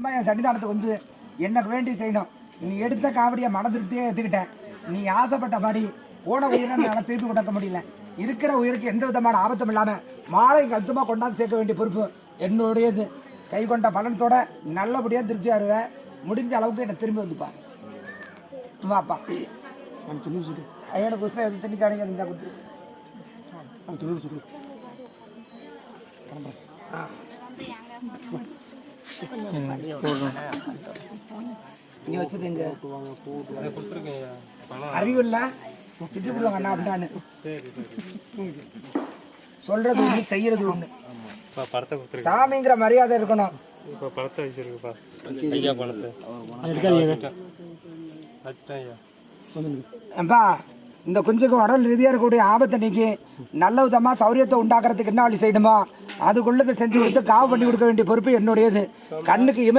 என் சன்னிதானத்துக்கு வந்து எனக்கு வேண்டி செய்யணும். நீ எடுத்த காவடியை மன திருப்தியே எடுத்துக்கிட்டேன். நீ ஆசைப்பட்டபடி போன உயிரை என்னால் திருப்பி கொடுக்க முடியல. இருக்கிற உயிருக்கு எந்த விதமான ஆபத்தும் இல்லாமல் மாலை கழுத்தமாக கொண்டாந்து சேர்க்க வேண்டிய பொறுப்பு என்னுடையது. கை கொண்ட பலனத்தோட நல்லபடியாக திருப்தியாக இருவேன். முடிஞ்ச அளவுக்கு என்னை திரும்பி வந்துப்பார். வாப்பா எனக்கு புஸ்தகம் எது திணிக்கானீங்க இருந்தால் கொடுத்துரு. நீ வச்சது எங்க அறிவு இல்ல திட்டு கொடுவாங்க அண்ணா அப்படின்னான்னு சொல்றது ஒண்ணு செய்யறது ஒண்ணு. சாமிங்கிற மரியாதை இருக்கணும். இந்த குஞ்சுக்கு உடல் ரீதியாக இருக்கக்கூடிய ஆபத்தை நீக்கி நல்ல விதமாக சௌரியத்தை உண்டாக்குறதுக்கு என்ன வழி செய்யணுமோ அதுக்குள்ளதை செஞ்சு கொடுத்து காவு பண்ணி கொடுக்க வேண்டிய பொறுப்பு என்னுடையது. கண்ணுக்கு இமை